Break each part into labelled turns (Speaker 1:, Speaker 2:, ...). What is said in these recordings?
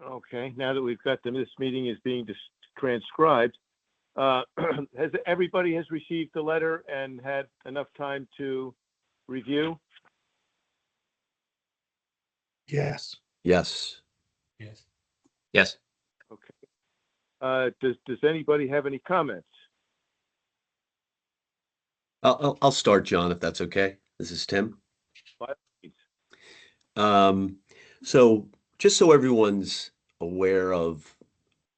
Speaker 1: Okay, now that we've got this meeting is being transcribed. Has everybody has received the letter and had enough time to review?
Speaker 2: Yes.
Speaker 3: Yes.
Speaker 2: Yes.
Speaker 4: Yes.
Speaker 1: Okay. Does anybody have any comments?
Speaker 3: I'll start, John, if that's okay. This is Tim.
Speaker 1: By all means.
Speaker 3: So just so everyone's aware of,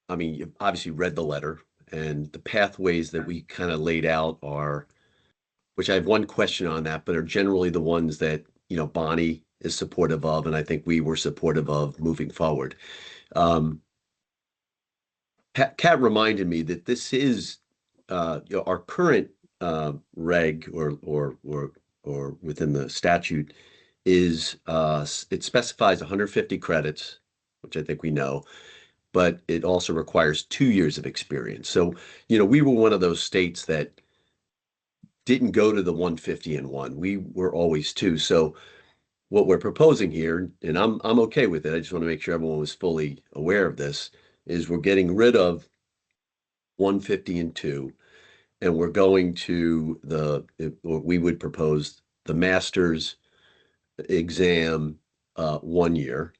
Speaker 3: I mean, you've obviously read the letter, and the pathways that we kind of laid out are, which I have one question on that, but are generally the ones that, Bonnie is supportive of, and I think we were supportive of moving forward. Kat reminded me that this is our current reg or within the statute is it specifies 150 credits, which I think we know, but it also requires 2 years of experience. So, we were one of those states that didn't go to the 150 and one. We were always two. So what we're proposing here, and I'm okay with it, I just want to make sure everyone was fully aware of this, is we're getting rid of 150 and two, and we're going to or we would propose the master's exam 1 year.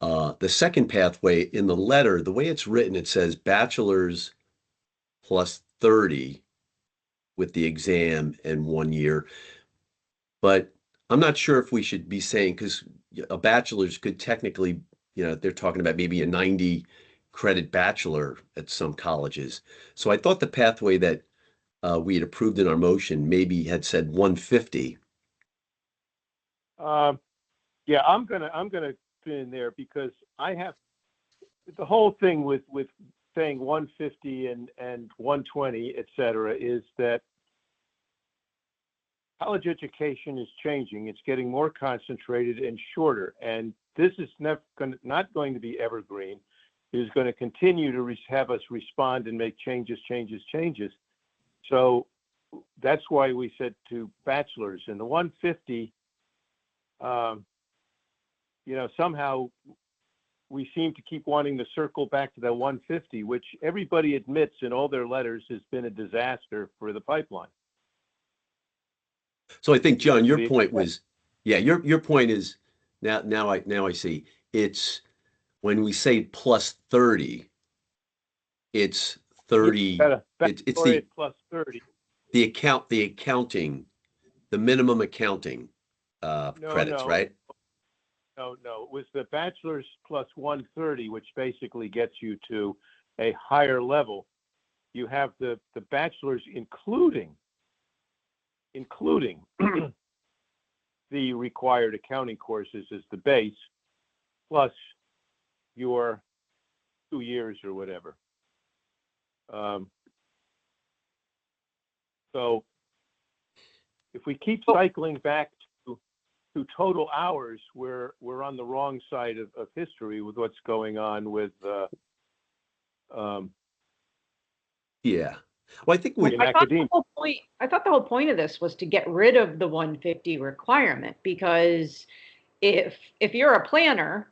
Speaker 3: The second pathway in the letter, the way it's written, it says bachelor's plus 30 with the exam and 1 year. But I'm not sure if we should be saying, because a bachelor's could technically, they're talking about maybe a 90 credit bachelor at some colleges. So I thought the pathway that we had approved in our motion maybe had said 150.
Speaker 1: Yeah, I'm gonna fit in there because I have the whole thing with saying 150 and 120, et cetera, is that college education is changing. It's getting more concentrated and shorter, and this is not going to be evergreen. It is going to continue to have us respond and make changes. So that's why we said to bachelors. And the 150, somehow we seem to keep wanting to circle back to that 150, which everybody admits in all their letters has been a disaster for the pipeline.
Speaker 3: So I think, John, your point was, your point is now I see. It's when we say plus 30, it's 30. It's the
Speaker 1: plus 30.
Speaker 3: The accounting, the minimum accounting credits, right?
Speaker 1: No. It was the bachelor's plus 130, which basically gets you to a higher level. You have the bachelor's including the required accounting courses as the base, plus your 2 years or whatever. So if we keep cycling back to total hours, we're on the wrong side of history with what's going on with
Speaker 3: yeah. Well, I think
Speaker 5: I thought the whole point of this was to get rid of the 150 requirement, because if you're a planner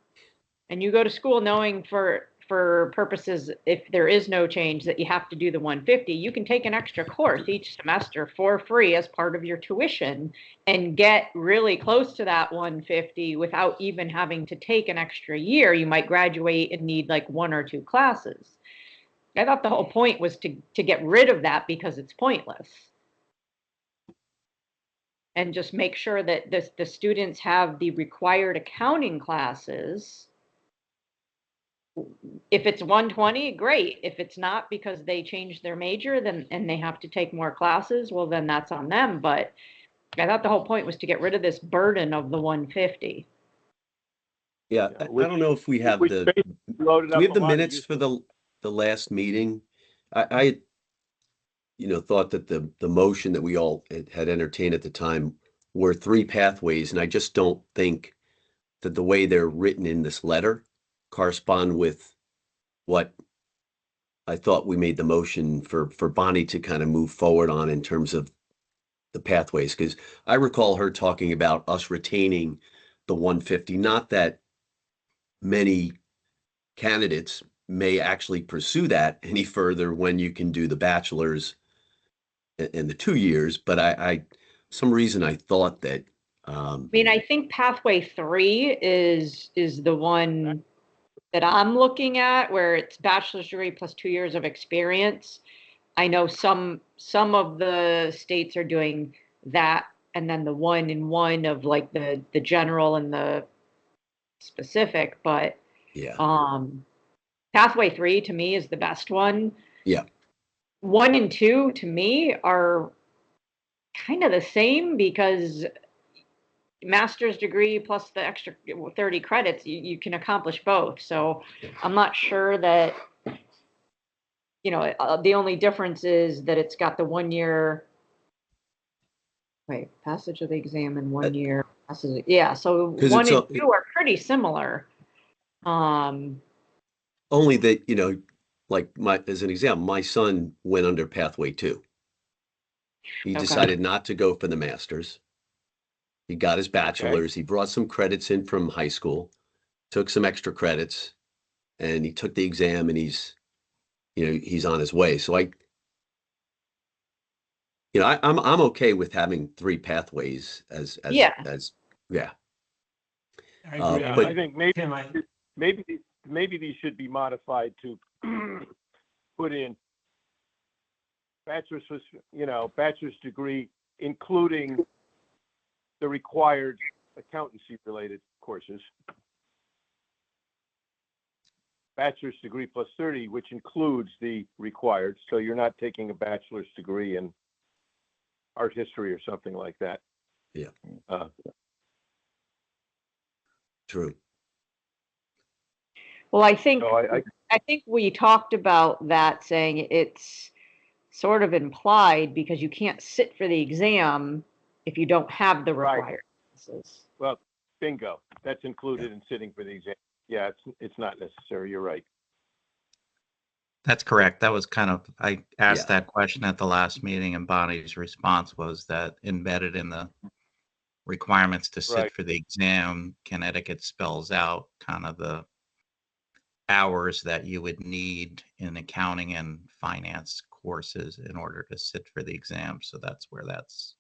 Speaker 5: and you go to school knowing for purposes, if there is no change, that you have to do the 150, you can take an extra course each semester for free as part of your tuition and get really close to that 150 without even having to take an extra year. You might graduate and need like 1 or 2 classes. I thought the whole point was to get rid of that because it's pointless. And just make sure that the students have the required accounting classes. If it's 120, great. If it's not because they changed their major and they have to take more classes, well, then that's on them. But I thought the whole point was to get rid of this burden of the 150.
Speaker 3: Yeah, I don't know if we have do we have the minutes for the last meeting? I thought that the motion that we all had entertained at the time were 3 pathways, and I just don't think that the way they're written in this letter correspond with what I thought we made the motion for Bonnie to kind of move forward on in terms of the pathways. Because I recall her talking about us retaining the 150, not that many candidates may actually pursue that any further when you can do the bachelor's in the 2 years. But some reason I thought that.
Speaker 5: I mean, I think pathway 3 is the one that I'm looking at, where it's bachelor's degree plus 2 years of experience. I know some of the states are doing that, and then the 1-in-1 of like the general and the specific, but
Speaker 3: Yeah.
Speaker 5: pathway 3 to me is the best one.
Speaker 3: Yeah.
Speaker 5: 1 and 2 to me are kind of the same, because master's degree plus the extra 30 credits, you can accomplish both. So I'm not sure that, the only difference is that it's got the 1 year, wait, passage of the exam in 1 year. Yeah, so 1 and 2 are pretty similar.
Speaker 3: Only that, like as an example, my son went under pathway 2. He decided not to go for the master's. He got his bachelor's. He brought some credits in from high school, took some extra credits, and he took the exam, and he's on his way. So I'm okay with having 3 pathways as
Speaker 5: Yeah.
Speaker 3: Yeah.
Speaker 2: I agree.
Speaker 1: I think
Speaker 2: Tim,
Speaker 1: maybe these should be modified to put in bachelor's degree, including the required accountancy related courses. Bachelor's degree plus 30, which includes the required. So you're not taking a bachelor's degree in art history or something like that.
Speaker 3: Yeah. True.
Speaker 5: Well, I think
Speaker 1: So
Speaker 5: I think we talked about that, saying it's sort of implied, because you can't sit for the exam if you don't have the required classes.
Speaker 1: Well, bingo. That's included in sitting for the exam. Yeah, it's not necessary. You're right.
Speaker 4: That's correct. That was I asked that question at the last meeting, and Bonnie's response was that embedded in the requirements to sit for the exam, Connecticut spells out kind of the hours that you would need in accounting and finance courses in order to sit for the exam. So that's where that's,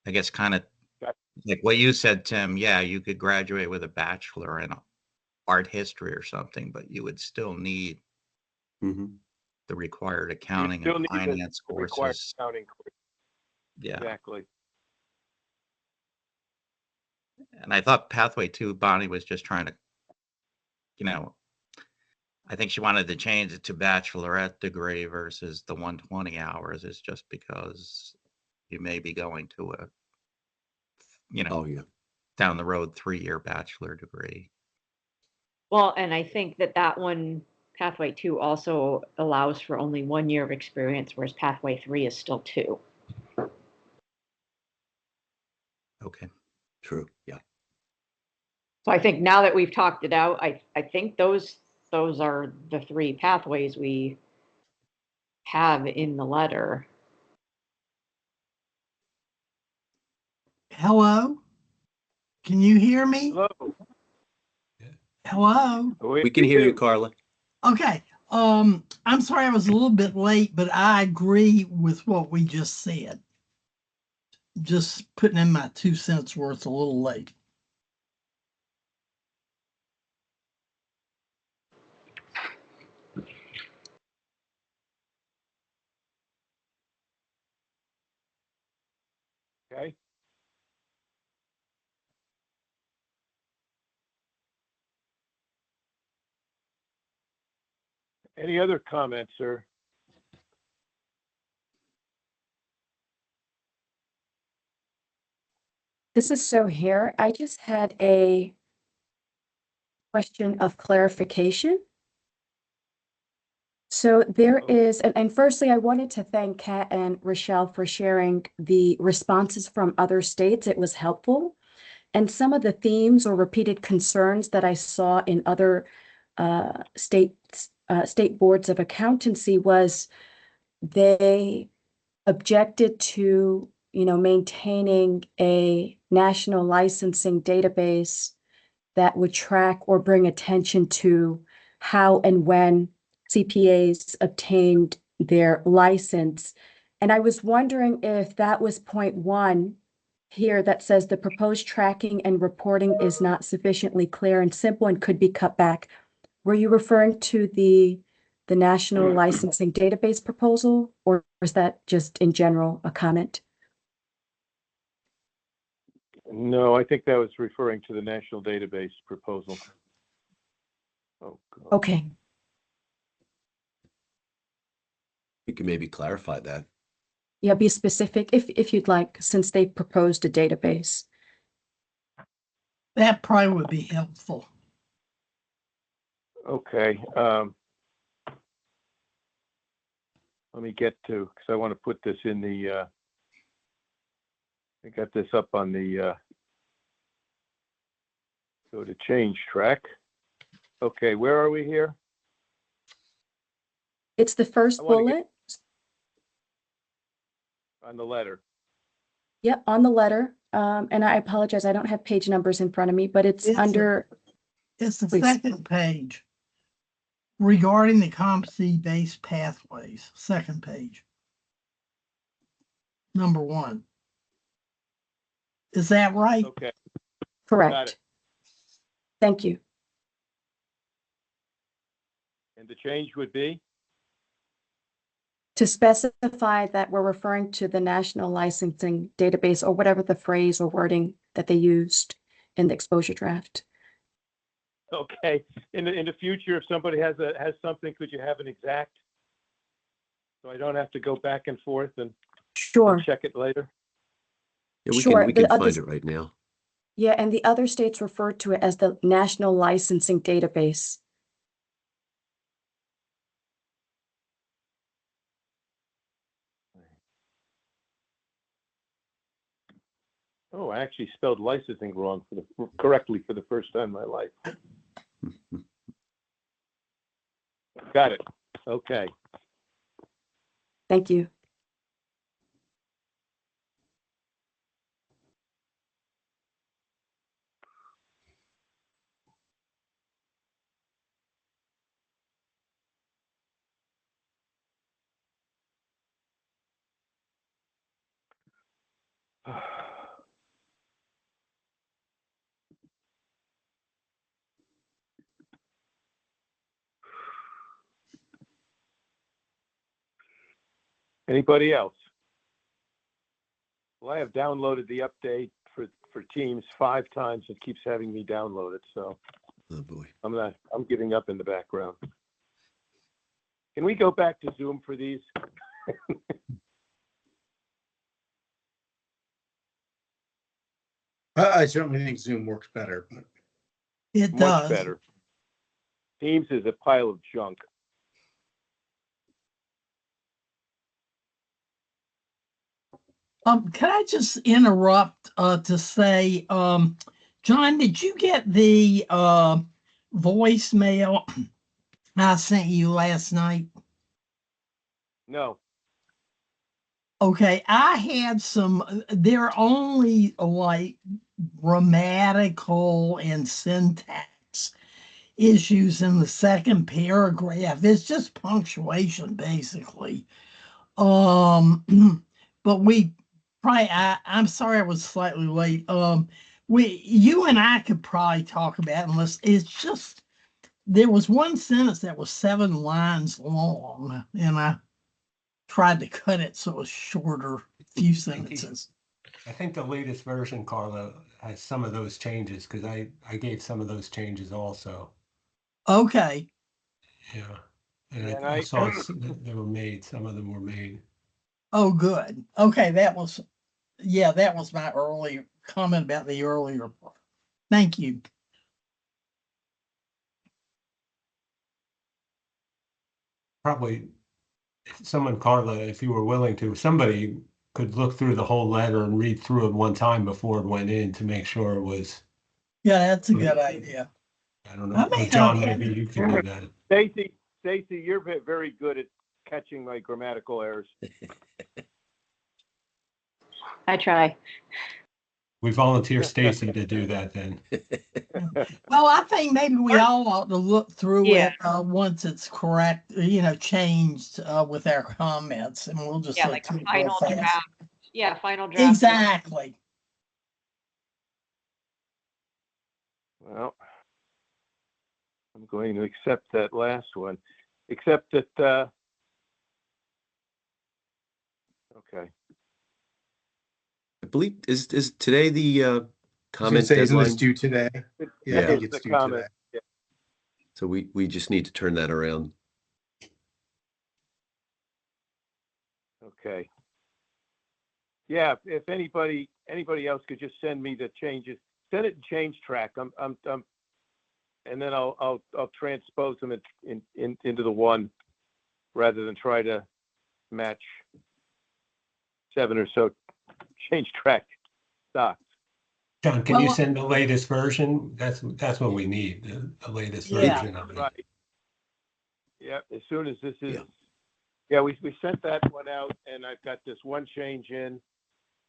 Speaker 4: I guess kind of like what you said, Tim. Yeah, you could graduate with a bachelor in art history or something, but you would still need the required accounting and finance courses.
Speaker 1: Required accounting course.
Speaker 4: Yeah.
Speaker 1: Exactly.
Speaker 4: And I thought pathway 2, Bonnie was just trying to, I think she wanted to change it to bachelorette degree versus the 120 hours, is just because you may be going to a, down the road 3-year bachelor degree.
Speaker 5: Well, and I think that one, pathway 2, also allows for only 1 year of experience, whereas pathway 3 is still 2.
Speaker 4: Okay.
Speaker 3: True. Yeah.
Speaker 5: So I think now that we've talked it out, I think those are the 3 pathways we have in the letter.
Speaker 2: hello? Can you hear me?
Speaker 1: Hello.
Speaker 2: Hello?
Speaker 3: We can hear you, Carla.
Speaker 2: Okay. I'm sorry I was a little bit late, but I agree with what we just said. Just putting in my 2 cents worth a little late.
Speaker 1: Okay. Any other comments, sir?
Speaker 6: This is So here. I just had a question of clarification. So there is, and firstly, I wanted to thank Kat and Rochelle for sharing the responses from other states. It was helpful. And some of the themes or repeated concerns that I saw in other state boards of accountancy was they objected to, maintaining a national licensing database that would track or bring attention to how and when CPAs obtained their license. And I was wondering if that was point one here that says the proposed tracking and reporting is not sufficiently clear and simple and could be cut back. Were you referring to the National Licensing Database proposal, or is that just in general a comment?
Speaker 1: No, I think that was referring to the national database proposal. Oh, God.
Speaker 6: Okay.
Speaker 3: You can maybe clarify that.
Speaker 6: Yeah, be specific if you'd like, since they proposed a database.
Speaker 2: That probably would be helpful.
Speaker 1: Okay. Let me get to, because I want to put this in the, I got this up on the, go to change track. Okay, where are we here?
Speaker 6: It's the first
Speaker 1: I wanna
Speaker 6: bullet.
Speaker 1: On the letter.
Speaker 6: Yep, on the letter. And I apologize, I don't have page numbers in front of me, but it's
Speaker 2: It's
Speaker 6: under.
Speaker 2: It's the
Speaker 6: Please.
Speaker 2: second page regarding the competency-based pathways, second page. Number 1. Is that right?
Speaker 1: Okay, got
Speaker 6: Correct.
Speaker 1: it.
Speaker 6: Thank you.
Speaker 1: And the change would be?
Speaker 6: To specify that we're referring to the National Licensing Database, or whatever the phrase or wording that they used in the exposure draft.
Speaker 1: Okay, in the future, if somebody has something, could you have an exact? So I don't have to go back and forth and
Speaker 6: Sure.
Speaker 1: check it later?
Speaker 3: Yeah,
Speaker 6: Sure.
Speaker 3: we can
Speaker 6: The other-
Speaker 3: find it right now.
Speaker 6: Yeah, and the other states refer to it as the National Licensing Database.
Speaker 1: Oh, I actually spelled licensing wrong correctly for the first time in my life. Got it. Okay.
Speaker 6: Thank you.
Speaker 1: Anybody else? Well, I have downloaded the update for Teams 5 times. It keeps having me download it, so
Speaker 3: Oh, boy.
Speaker 1: I'm giving up in the background. Can we go back to Zoom for these?
Speaker 7: I certainly think Zoom works better, but
Speaker 2: It
Speaker 1: Much
Speaker 2: does.
Speaker 1: better. Teams is a pile of junk.
Speaker 2: Can I just interrupt to say, John, did you get the voicemail I sent you last night?
Speaker 1: No.
Speaker 2: Okay, I had some, they're only like grammatical and syntax issues in the second paragraph. It's just punctuation, basically. But we probably, I'm sorry I was slightly late. You and I could probably talk about it, unless it's just, there was one sentence that was 7 lines long, and I tried to cut it so it was shorter, few sentences.
Speaker 8: I think the latest version, Carla, has some of those changes, because I gave some of those changes also.
Speaker 2: Okay.
Speaker 8: Yeah. And
Speaker 1: And
Speaker 8: I saw they were made, some of them were made.
Speaker 2: Oh, good. Okay, that was my earlier comment about the earlier part. Thank you.
Speaker 8: Probably someone, Carla, if you were willing to, somebody could look through the whole letter and read through it one time before it went in to make sure it was.
Speaker 2: Yeah, that's a good idea.
Speaker 8: I don't know.
Speaker 2: I may
Speaker 8: Or John,
Speaker 2: not have-
Speaker 8: maybe you can do that.
Speaker 1: Stacy, you're very good at catching my grammatical errors.
Speaker 5: I try.
Speaker 8: We volunteer Stacy to do that then.
Speaker 2: Well, I think maybe we all ought to look through
Speaker 5: Yeah.
Speaker 2: it once it's correct, changed with our comments, and we'll just
Speaker 5: Yeah,
Speaker 2: look
Speaker 5: like a
Speaker 2: through it real
Speaker 5: final
Speaker 2: fast.
Speaker 5: draft. Yeah, final draft.
Speaker 2: Exactly.
Speaker 1: Well, I'm going to accept that last one, except that, okay.
Speaker 3: I believe is today the
Speaker 7: I was gonna
Speaker 3: comment
Speaker 7: say, isn't this
Speaker 3: deadline?
Speaker 7: due today? Yeah, I think
Speaker 1: It's
Speaker 7: it's
Speaker 1: the
Speaker 7: due
Speaker 1: comment.
Speaker 7: today.
Speaker 3: So we just need to turn that around.
Speaker 1: Okay. Yeah, if anybody else could just send me the changes, send it in change track. And then I'll transpose them into the one rather than try to match 7 or so change track docs.
Speaker 8: John, can you
Speaker 2: Well,
Speaker 8: send the latest version? That's what we need, the latest
Speaker 2: Yeah.
Speaker 8: version of it.
Speaker 1: Right. Yeah, as soon as this is,
Speaker 3: Yeah.
Speaker 1: we sent that one out, and I've got this one change in,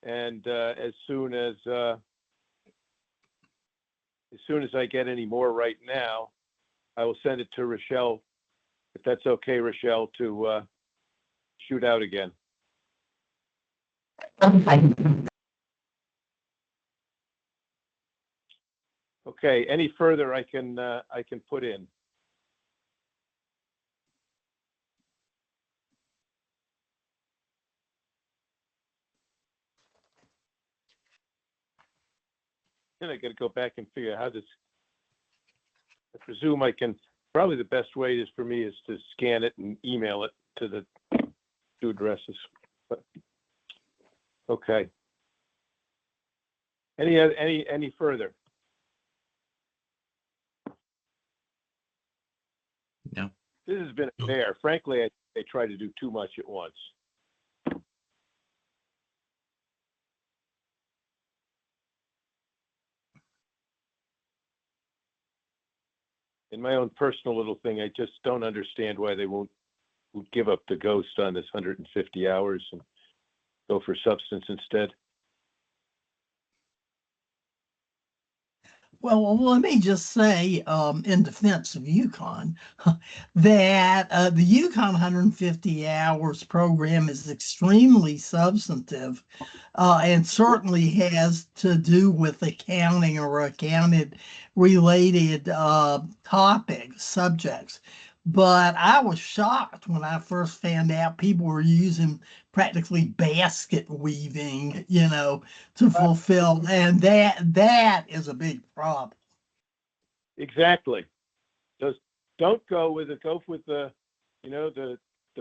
Speaker 1: and as soon as I get any more right now, I will send it to Rochelle, if that's okay, Rochelle, to shoot out again. Okay, any further I can put in? Then I got to go back and figure out how this. I presume I can. Probably the best way is for me is to scan it and email it to the two addresses. But, okay. Any further?
Speaker 4: No.
Speaker 1: This has been a fair. Frankly, they try to do too much at once. In my own personal little thing, I just don't understand why they won't give up the ghost on this 150 hours and go for substance instead.
Speaker 2: Well, let me just say, in defense of UConn, that the UConn 150 hours program is extremely substantive, and certainly has to do with accounting or accounted related topics, subjects. But I was shocked when I first found out people were using practically basket weaving, to fulfill, and that is a big problem.
Speaker 1: Exactly. Just don't go with the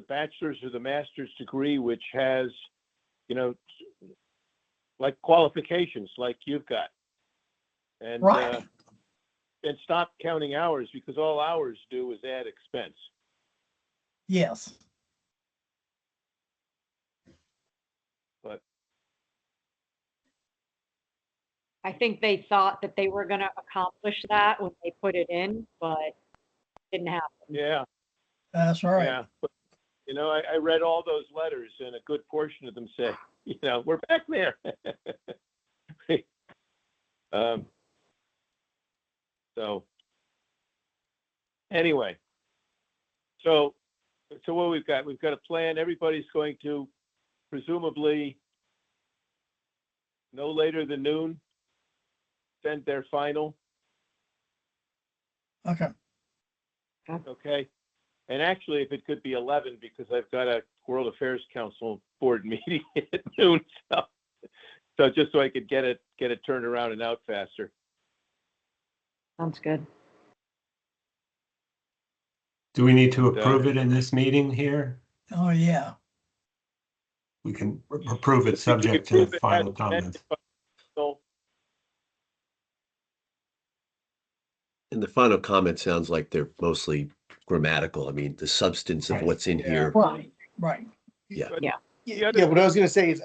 Speaker 1: bachelor's or the master's degree, which has, like qualifications like you've got, and
Speaker 2: Right.
Speaker 1: And stop counting hours, because all hours do is add expense.
Speaker 2: Yes.
Speaker 1: But
Speaker 5: I think they thought that they were going to accomplish that when they put it in, but it didn't happen.
Speaker 1: yeah,
Speaker 2: That's right.
Speaker 1: yeah. But, I read all those letters, and a good portion of them say, we're back there. So anyway, so what we've got a plan. Everybody's going to presumably no later than noon send their final.
Speaker 2: Okay.
Speaker 1: Okay. And actually, if it could be 11, because I've got a World Affairs Council board meeting at noon. So just so I could get it turned around and out faster.
Speaker 5: Sounds good.
Speaker 8: Do we need to approve it in this meeting here?
Speaker 2: Oh, yeah.
Speaker 8: We can approve it subject to final comments.
Speaker 3: And the final comment sounds like they're mostly grammatical. I mean, the substance of what's in here.
Speaker 2: Right.
Speaker 3: Yeah.
Speaker 7: Yeah, what I was gonna say is,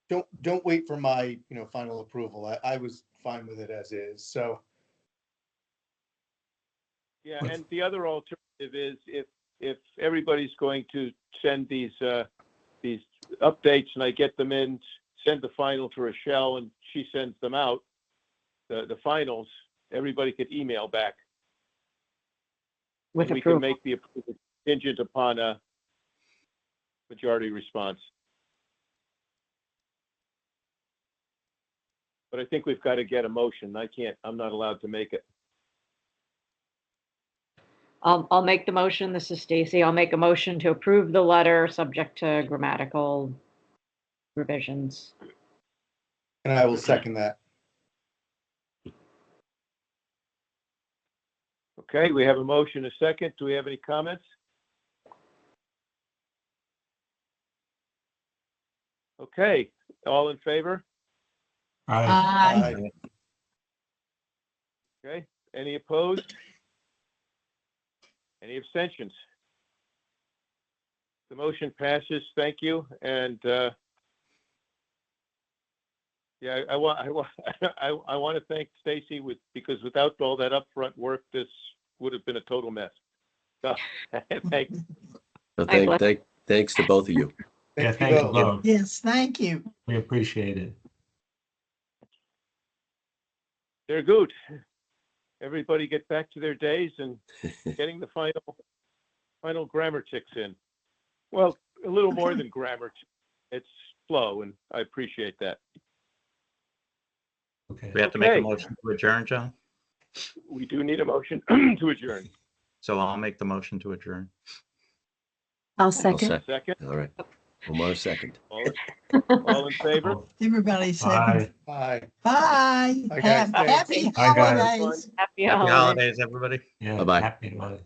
Speaker 7: don't wait for my, final approval. I was fine with it as is, so.
Speaker 1: Yeah, and the other alternative is if everybody's going to send these updates and I get them in send the final to Rochelle and she sends them out, the finals, everybody could email back.
Speaker 5: With
Speaker 1: And we can
Speaker 5: approval.
Speaker 1: make the approval contingent upon a majority response. But I think we've got to get a motion. I'm not allowed to make it.
Speaker 5: I'll make the motion. This is Stacy. I'll make a motion to approve the letter subject to grammatical revisions.
Speaker 7: And I will second that.
Speaker 1: Okay, we have a motion, a second. Do we have any comments? Okay, all in favor?
Speaker 8: Aye.
Speaker 2: Aye.
Speaker 1: Okay, any opposed? Any abstentions? The motion passes. Thank you. And yeah, I want to thank Stacy because without all that upfront work, this would have been a total mess. So, thanks.
Speaker 3: So
Speaker 5: Aye,
Speaker 3: thanks to both of you.
Speaker 8: Yeah,
Speaker 7: Thank you
Speaker 8: thank you
Speaker 7: both.
Speaker 8: both.
Speaker 2: Yes, thank you.
Speaker 8: We appreciate it.
Speaker 1: They're good. Everybody get back to their days and getting the final grammar ticks in. Well, a little more than grammar. It's flow, and I appreciate that.
Speaker 8: Okay.
Speaker 4: We have to make a
Speaker 1: Okay.
Speaker 4: motion to adjourn, John.
Speaker 1: We do need a motion to adjourn.
Speaker 4: So I'll make the motion to adjourn.
Speaker 6: I'll
Speaker 3: I'll
Speaker 6: second.
Speaker 1: Second,
Speaker 3: All right. Omar, second.
Speaker 1: all in favor?
Speaker 2: Everybody said
Speaker 8: Bye.
Speaker 7: Bye.
Speaker 2: bye.
Speaker 7: Bye, guys.
Speaker 2: Happy
Speaker 8: Bye, guys.
Speaker 2: holidays.
Speaker 5: Happy
Speaker 4: Happy
Speaker 5: holidays.
Speaker 4: holidays, everybody.
Speaker 8: Yeah.
Speaker 3: Bye-bye.
Speaker 8: Happy holidays.